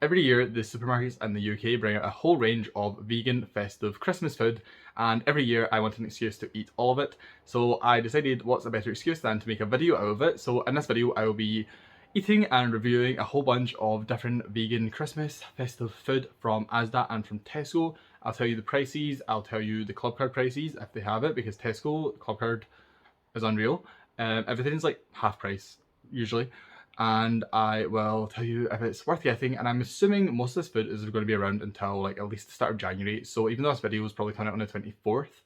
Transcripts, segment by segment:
Every year, the supermarkets in the UK bring out a whole range of vegan festive Christmas food, and every year I want an excuse to eat all of it. So I decided what's a better excuse than to make a video out of it. So in this video, I will be eating and reviewing a whole bunch of different vegan Christmas festive food from Asda and from Tesco. I'll tell you the prices, I'll tell you the club card prices if they have it, because Tesco club card is unreal. Everything's like half price usually, and I will tell you if it's worth getting. And I'm assuming most of this food is going to be around until like at least the start of January, so even though this video is probably coming out on the 24th,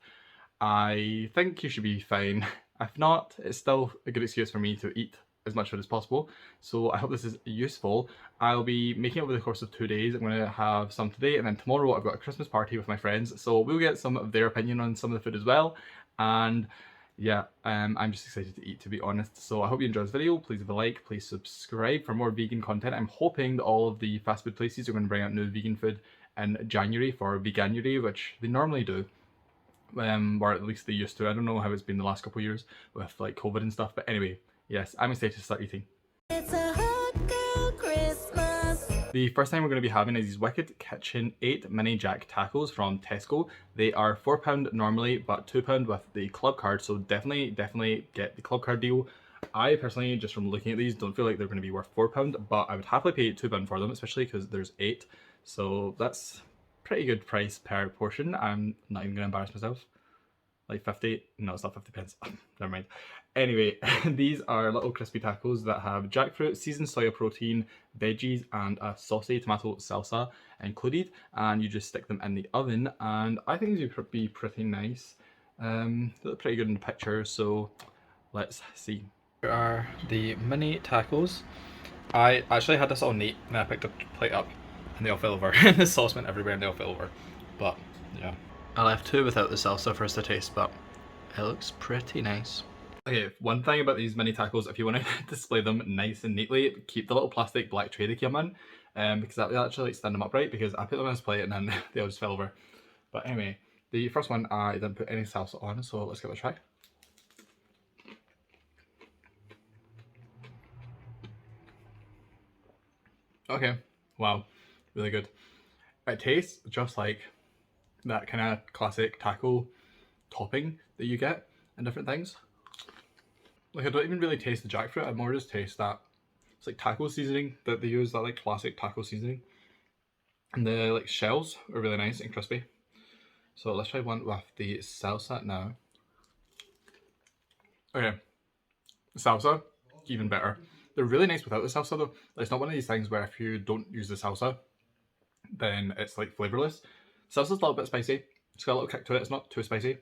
I think you should be fine. If not, it's still a good excuse for me to eat as much food as possible, so I hope this is useful. I'll be making it over the course of 2 days. I'm going to have some today, and then tomorrow I've got a Christmas party with my friends, so we'll get some of their opinion on some of the food as well. And yeah, I'm just excited to eat, to be honest. So I hope you enjoyed this video. Please leave a like, please subscribe for more vegan content. I'm hoping that all of the fast food places are going to bring out new vegan food in January for Veganuary, which they normally do. Or at least they used to. I don't know how it's been the last couple of years with like COVID and stuff, but anyway, yes, I'm excited to start eating. It's a hot girl Christmas. The first thing we're going to be having is these Wicked Kitchen 8 Mini Jack Tacos from Tesco. They are £4 normally, but £2 with the club card, so definitely get the club card deal. I personally, just from looking at these, don't feel like they're going to be worth £4, but I would happily pay £2 for them, especially because there's 8. So that's pretty good price per portion. I'm not even going to embarrass myself. Like 50, no, it's not 50 pence. Never mind. Anyway, these are little crispy tacos that have jackfruit, seasoned soya protein, veggies, and a saucy tomato salsa included. And you just stick them in the oven, and I think these would be pretty nice. They look pretty good in the picture, so let's see. Here are the mini tacos. I actually had this all neat, and I picked a plate up, and they all fell over. The sauce went everywhere, and they all fell over. But yeah, I left 2 without the salsa for us to taste, but it looks pretty nice. Okay, one thing about these mini tacos, if you want to display them nice and neatly, keep the little plastic black tray they come in, because that will actually stand them upright, because I put them on this plate and then they all just fell over. But anyway, the first one I didn't put any salsa on, so let's give it a try. Okay, wow, really good. It tastes just like that kind of classic taco topping that you get in different things. Like, I don't even really taste the jackfruit, I more just taste that, it's like taco seasoning that they use, that like classic taco seasoning. And the like shells are really nice and crispy. So let's try one with the salsa now. Okay, the salsa, even better. They're really nice without the salsa though. It's not one of these things where if you don't use the salsa, then it's like flavourless. Salsa's a little bit spicy, it's got a little kick to it, it's not too spicy,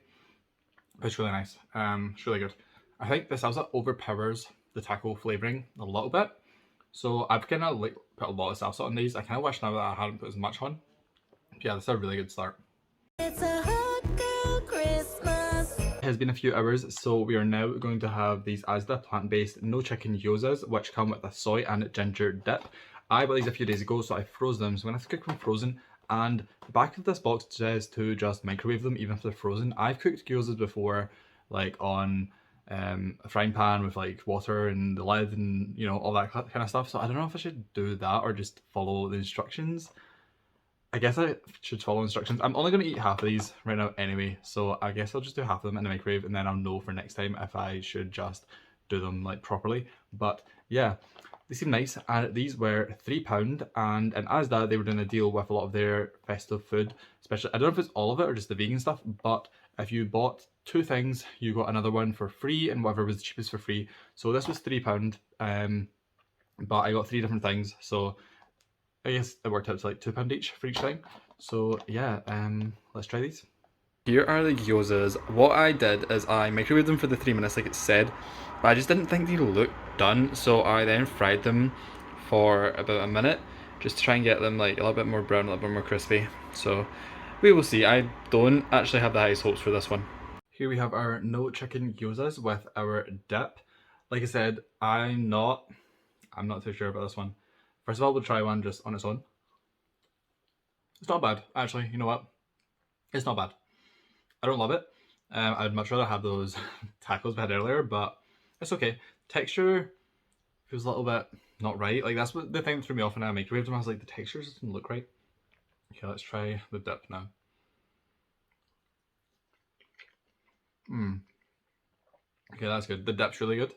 but it's really nice. It's really good. I think the salsa overpowers the taco flavouring a little bit, so I've kind of like put a lot of salsa on these. I kind of wish now that I hadn't put as much on. But yeah, this is a really good start. It's a hot girl Christmas. It has been a few hours, so we are now going to have these Asda plant-based no chicken gyozas, which come with a soy and ginger dip. I bought these a few days ago, so I froze them, so I'm going to cook them frozen. And the back of this box says to just microwave them even if they're frozen. I've cooked gyozas before, like on a frying pan with like water and the lid and you know all that kind of stuff, so I don't know if I should do that or just follow the instructions. I guess I should follow instructions. I'm only going to eat half of these right now anyway, so I guess I'll just do half of them in the microwave, and then I'll know for next time if I should just do them like properly. But yeah, they seem nice, and these were £3, and in Asda they were doing a deal with a lot of their festive food, especially, I don't know if it's all of it or just the vegan stuff, but if you bought 2 things you got another one for free, and whatever was the cheapest for free. So this was £3, but I got 3 different things, so I guess it worked out to like £2 each for each thing. So yeah, let's try these. Here are the gyozas. What I did is I microwaved them for the 3 minutes like it said, but I just didn't think they looked done, so I then fried them for about a minute just to try and get them like a little bit more brown, a little bit more crispy. So we will see. I don't actually have the highest hopes for this one. Here we have our no chicken gyozas with our dip. Like I said, I'm not too sure about this one. First of all, we'll try one just on its own. It's not bad, actually. You know what? It's not bad. I don't love it. I'd much rather have those tacos we had earlier, but it's okay. Texture feels a little bit not right. Like that's what the thing that threw me off when I microwaved them. I was like, the textures just didn't look right. Okay, let's try the dip now. Okay, that's good. The dip's really good.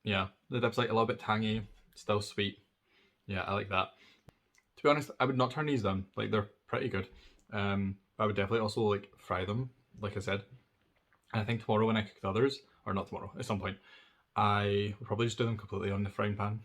Yeah, the dip's like a little bit tangy, still sweet. Yeah, I like that. To be honest, I would not turn these down. Like they're pretty good. I would definitely also like fry them, like I said. And I think tomorrow when I cook the others, or not tomorrow, at some point, I will probably just do them completely on the frying pan.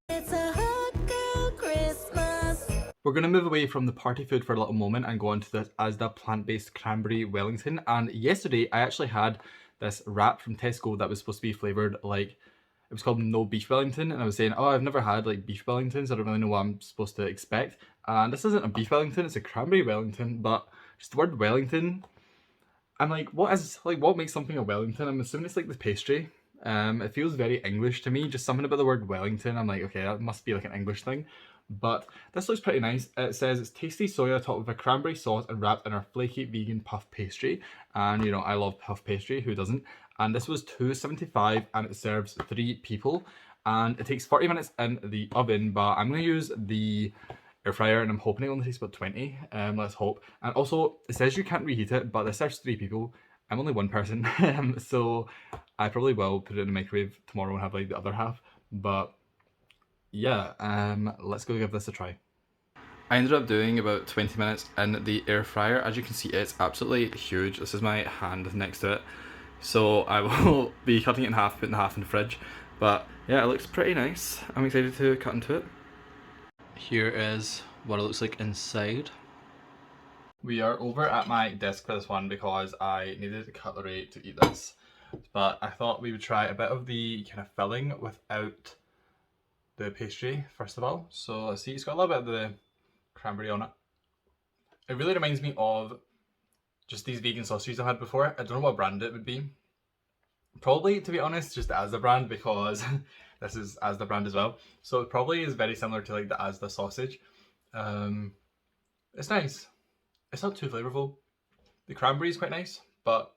It's a hot girl Christmas. We're going to move away from the party food for a little moment and go on to the Asda plant-based Cranberry Wellington. And yesterday I actually had this wrap from Tesco that was supposed to be flavoured like, it was called No Beef Wellington, and I was saying, oh, I've never had like beef Wellingtons, I don't really know what I'm supposed to expect. And this isn't a beef Wellington, it's a cranberry Wellington, but just the word Wellington, I'm like, what makes something a Wellington? I'm assuming it's like the pastry. It feels very English to me, just something about the word Wellington. I'm like, okay, that must be like an English thing. But this looks pretty nice. It says it's tasty soya topped with a cranberry sauce and wrapped in our flaky vegan puff pastry. And you know, I love puff pastry, who doesn't? And this was $2.75 and it serves 3 people. And it takes 40 minutes in the oven, but I'm going to use the air fryer and I'm hoping it only takes about 20. Let's hope. And also, it says you can't reheat it, but this serves 3 people. I'm only one person, so I probably will put it in the microwave tomorrow and have like the other half. But yeah, let's go give this a try. I ended up doing about 20 minutes in the air fryer. As you can see, it's absolutely huge. This is my hand next to it. So I will be cutting it in half, putting half in the fridge. But yeah, it looks pretty nice. I'm excited to cut into it. Here is what it looks like inside. We are over at my desk for this one because I needed cutlery to eat this. But I thought we would try a bit of the kind of filling without the pastry first of all. So let's see, it's got a little bit of the cranberry on it. It really reminds me of just these vegan sausages I've had before. I don't know what brand it would be. Probably, to be honest, just the Asda brand, because this is Asda brand as well. So it probably is very similar to like the Asda sausage. It's nice. It's not too flavourful. The cranberry is quite nice, but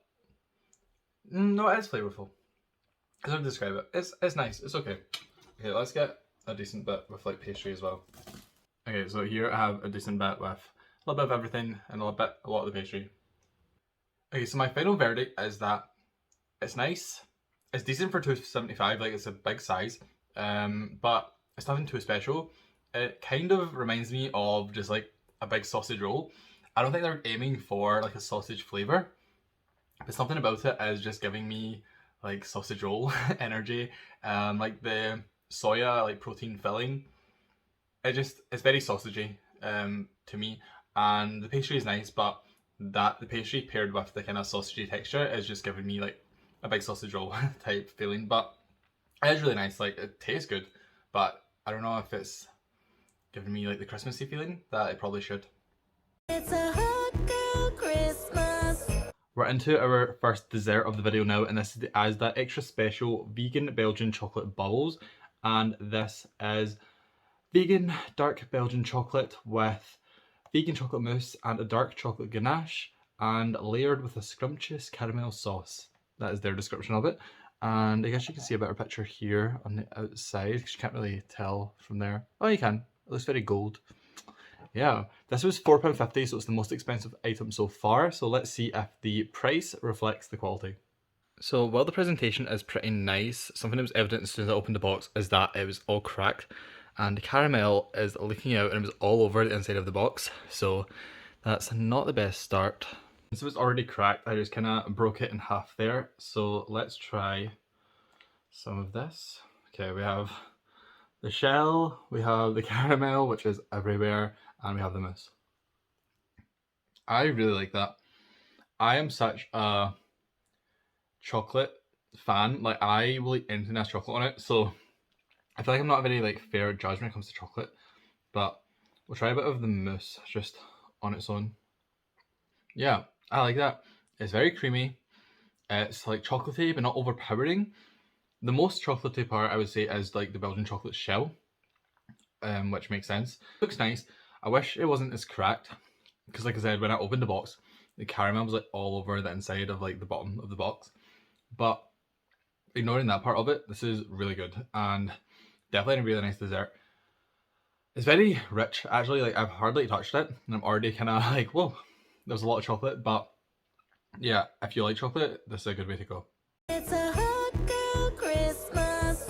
no, it is flavourful. I don't describe it. It's nice. It's okay. Okay, let's get a decent bit with like pastry as well. Okay, so here I have a decent bit with a little bit of everything and a lot of the pastry. Okay, so my final verdict is that it's nice. It's decent for $2.75, like it's a big size, but it's nothing too special. It kind of reminds me of just like a big sausage roll. I don't think they're aiming for like a sausage flavour, but something about it is just giving me like sausage roll energy. Like the soya like protein filling, it's very sausagey to me, and the pastry is nice, but the pastry paired with the kind of sausagey texture is just giving me like a big sausage roll type feeling. But it is really nice. Like it tastes good, but I don't know if it's giving me like the Christmassy feeling that it probably should. It's a hot girl Christmas. We're into our first dessert of the video now, and this is the Asda Extra Special Vegan Belgian Chocolate Bubbles. And this is vegan dark Belgian chocolate with vegan chocolate mousse and a dark chocolate ganache, and layered with a scrumptious caramel sauce. That is their description of it. And I guess you can see a better picture here on the outside, because you can't really tell from there. Oh, you can. It looks very gold. Yeah, this was £4.50, so it's the most expensive item so far. So let's see if the price reflects the quality. So while the presentation is pretty nice, something that was evident as soon as I opened the box is that it was all cracked, and the caramel is leaking out and it was all over the inside of the box. So that's not the best start. Since it was already cracked, I just kind of broke it in half there. So let's try some of this. Okay, we have the shell, we have the caramel, which is everywhere, and we have the mousse. I really like that. I am such a chocolate fan. Like, I will eat anything that has chocolate on it, so I feel like I'm not a very like fair judge when it comes to chocolate. But we'll try a bit of the mousse just on its own. Yeah, I like that. It's very creamy. It's like chocolatey, but not overpowering. The most chocolatey part, I would say, is like the Belgian chocolate shell, which makes sense. Looks nice. I wish it wasn't as cracked, because like I said, when I opened the box, the caramel was like all over the inside of like the bottom of the box. But ignoring that part of it, this is really good and definitely a really nice dessert. It's very rich, actually. Like, I've hardly touched it and I'm already kind of like, whoa, there's a lot of chocolate. But yeah, if you like chocolate, this is a good way to go. It's a hot girl Christmas.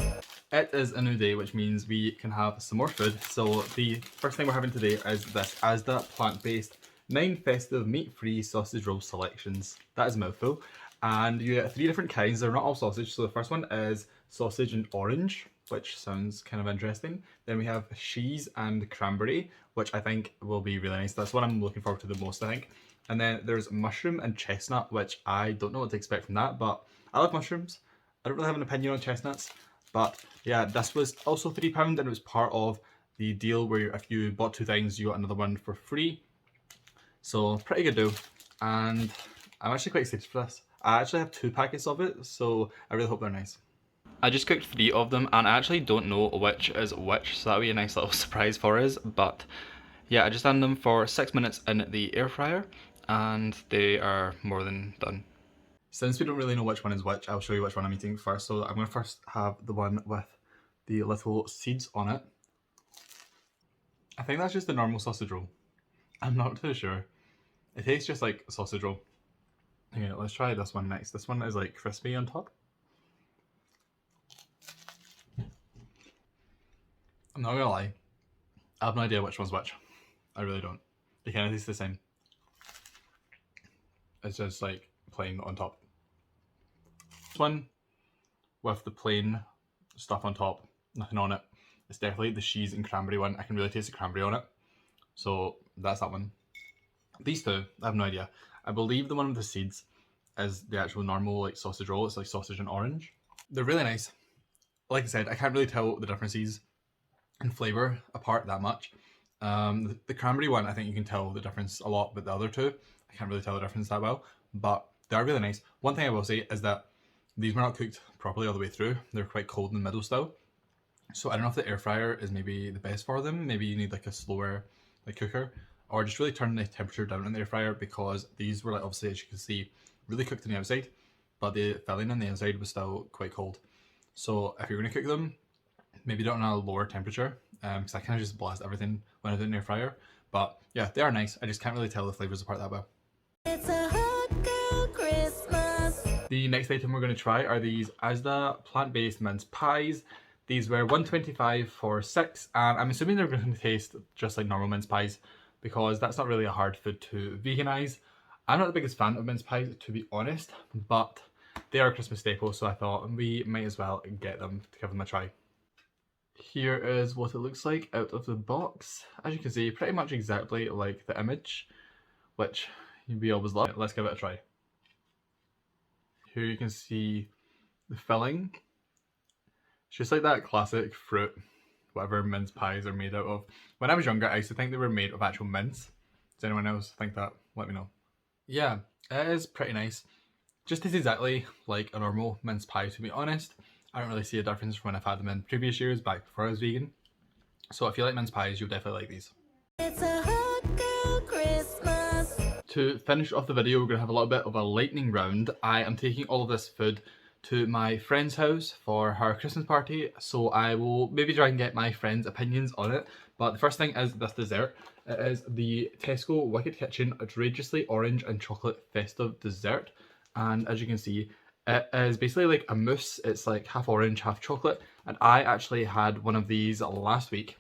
It is a new day, which means we can have some more food. So the first thing we're having today is this Asda plant-based 9 festive meat-free sausage roll selections. That is a mouthful. And you get 3 different kinds. They're not all sausage. So the first one is sausage and orange, which sounds kind of interesting. Then we have cheese and cranberry, which I think will be really nice. That's what I'm looking forward to the most, I think. And then there's mushroom and chestnut, which I don't know what to expect from that, but I love mushrooms. I don't really have an opinion on chestnuts. But yeah, this was also £3 and it was part of the deal where if you bought 2 things, you got another one for free. So pretty good deal. And I'm actually quite excited for this. I actually have 2 packets of it, so I really hope they're nice. I just cooked 3 of them and I actually don't know which is which, so that'll be a nice little surprise for us. But yeah, I just done them for 6 minutes in the air fryer and they are more than done. Since we don't really know which one is which, I'll show you which one I'm eating first. So I'm going to first have the one with the little seeds on it. I think that's just the normal sausage roll. I'm not too sure. It tastes just like a sausage roll. Okay, let's try this one next. This one is like crispy on top. I'm not gonna lie, I have no idea which one's which. I really don't. They kind of taste the same. It's just like plain on top. This one with the plain stuff on top, nothing on it. It's definitely the cheese and cranberry one. I can really taste the cranberry on it. So that's that one. These 2, I have no idea. I believe the one with the seeds is the actual normal like sausage roll. It's like sausage and orange. They're really nice. Like I said, I can't really tell the differences in flavour apart that much. The cranberry one, I think you can tell the difference a lot, but the other 2, I can't really tell the difference that well. But they are really nice. One thing I will say is that these were not cooked properly all the way through. They're quite cold in the middle still. So I don't know if the air fryer is maybe the best for them. Maybe you need like a slower like cooker, or just really turn the temperature down in the air fryer, because these were like, obviously, as you can see, really cooked on the outside, but the filling on the inside was still quite cold. So if you're going to cook them, maybe do it on a lower temperature, because I kind of just blast everything when I do it in the air fryer. But yeah, they are nice. I just can't really tell the flavours apart that well. It's a hot girl Christmas. The next item we're going to try are these Asda plant-based mince pies. These were $1.25 for 6, and I'm assuming they're going to taste just like normal mince pies, because that's not really a hard food to veganise. I'm not the biggest fan of mince pies, to be honest, but they are a Christmas staple, so I thought we might as well get them to give them a try. Here is what it looks like out of the box. As you can see, pretty much exactly like the image, which we always love. Let's give it a try. Here you can see the filling. It's just like that classic fruit, whatever mince pies are made out of. When I was younger, I used to think they were made of actual mince. Does anyone else think that? Let me know. Yeah, it is pretty nice. Just tastes exactly like a normal mince pie, to be honest. I don't really see a difference from when I've had them in previous years, back before I was vegan. So if you like mince pies, you'll definitely like these. It's a hot girl Christmas. To finish off the video, we're going to have a little bit of a lightning round. I am taking all of this food to my friend's house for her Christmas party, so I will maybe try and get my friend's opinions on it. But the first thing is this dessert. It is the Tesco Wicked Kitchen Outrageously Orange and Chocolate Festive Dessert. And as you can see, it is basically like a mousse. It's like half orange, half chocolate. And I actually had one of these last week.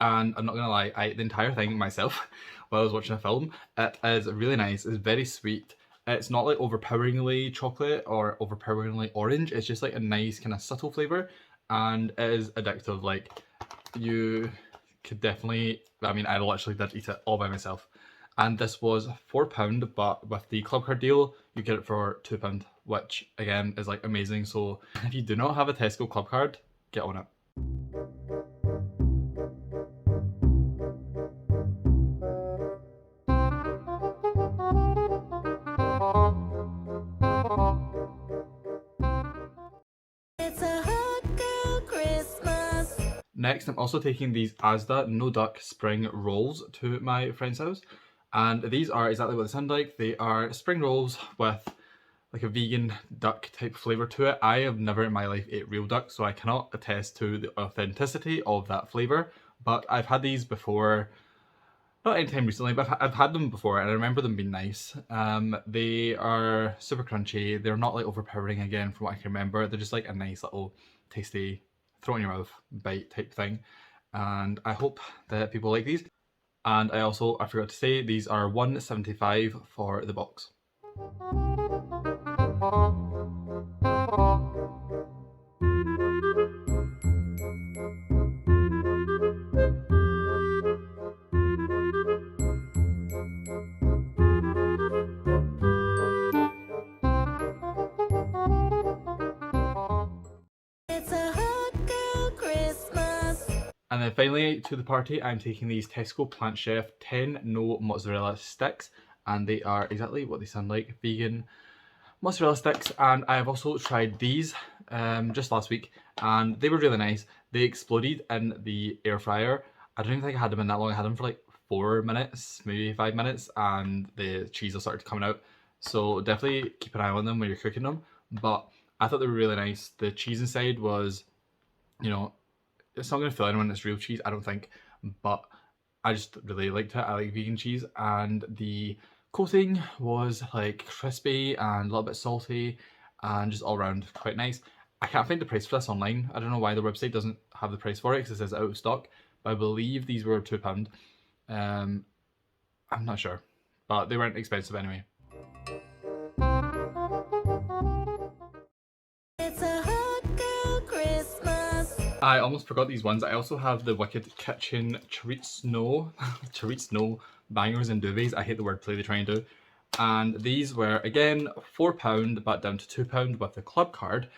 And I'm not gonna lie, I ate the entire thing myself while I was watching a film. It is really nice. It's very sweet. It's not like overpoweringly chocolate or overpoweringly orange. It's just like a nice kind of subtle flavour, and it is addictive. Like, you could definitely, I mean, I literally did eat it all by myself. And this was £4, but with the club card deal, you get it for £2, which again is like amazing. So if you do not have a Tesco club card, get on it. Next, I'm also taking these Asda No Duck Spring Rolls to my friend's house. And these are exactly what they sound like. They are spring rolls with like a vegan duck type flavour to it. I have never in my life ate real duck, so I cannot attest to the authenticity of that flavour, but I've had these before. Not anytime recently, but I've had them before and I remember them being nice. They are super crunchy. They're not like overpowering again from what I can remember. They're just like a nice little tasty throw in your mouth bite type thing. And I hope that people like these. And I forgot to say, these are $1.75 for the box. And then finally, to the party, I'm taking these Tesco Plant Chef 10 No Mozzarella Sticks, and they are exactly what they sound like, vegan mozzarella sticks. And I have also tried these just last week, and they were really nice. They exploded in the air fryer. I don't even think I had them in that long. I had them for like 4 minutes, maybe 5 minutes, and the cheese has started coming out. So definitely keep an eye on them when you're cooking them. But I thought they were really nice. The cheese inside was, you know, it's not going to fill anyone that's real cheese, I don't think, but I just really liked it. I like vegan cheese, and the coating was like crispy and a little bit salty and just all around quite nice. I can't find the price for this online. I don't know why the website doesn't have the price for it, because it says out of stock, but I believe these were £2. I'm not sure, but they weren't expensive anyway. I almost forgot these ones. I also have the Wicked Kitchen Chorizo bangers and duvets. I hate the wordplay they try and do. And these were, again, £4, but down to £2 with the club card.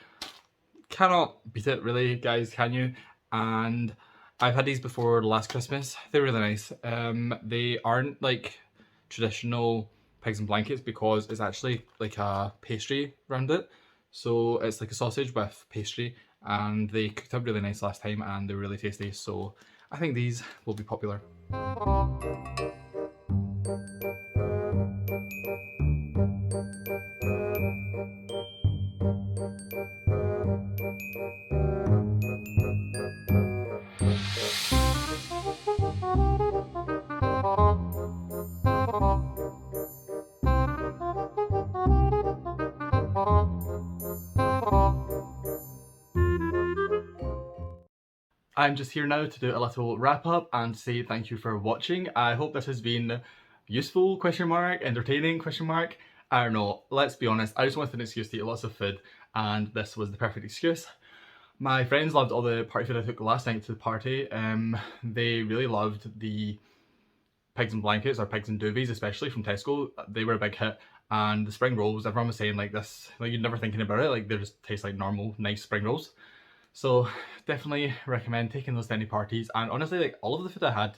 Cannot beat it, really, guys, can you? And I've had these before last Christmas. They're really nice. They aren't like traditional pigs and blankets, because it's actually like a pastry around it. So it's like a sausage with pastry, and they cooked up really nice last time and they're really tasty. So I think these will be popular. I'm just here now to do a little wrap up and say thank you for watching. I hope this has been useful, entertaining, I don't know, let's be honest, I just wanted an excuse to eat lots of food, and this was the perfect excuse. My friends loved all the party food I took last night to the party. They really loved the pigs and blankets, or pigs and duvets, especially from Tesco. They were a big hit. And the spring rolls, everyone was saying like this, like you're never thinking about it, like they just taste like normal, nice spring rolls. So definitely recommend taking those to any parties. And honestly, like all of the food I had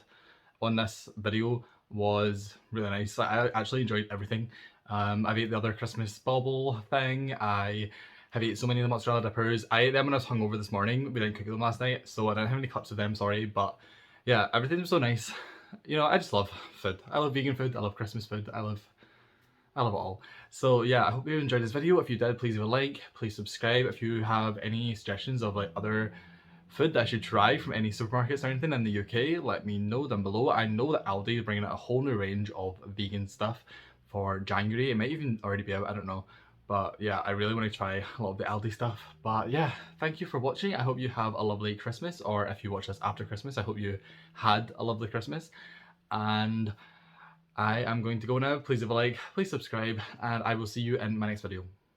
on this video was really nice. Like, I actually enjoyed everything. I've ate the other Christmas bauble thing. I have ate so many of the mozzarella dippers. I ate them when I was hungover this morning. We didn't cook them last night, so I didn't have any clips of them, sorry. But yeah, everything was so nice. You know, I just love food. I love vegan food. I love Christmas food. I love it all. So yeah, I hope you enjoyed this video. If you did, please leave a like, please subscribe. If you have any suggestions of like other food that I should try from any supermarkets or anything in the UK, let me know down below. I know that Aldi is bringing out a whole new range of vegan stuff for January. It might even already be out, I don't know. But yeah, I really want to try a lot of the Aldi stuff. But yeah, thank you for watching. I hope you have a lovely Christmas, or if you watch this after Christmas, I hope you had a lovely Christmas. And I am going to go now. Please leave a like, please subscribe, and I will see you in my next video.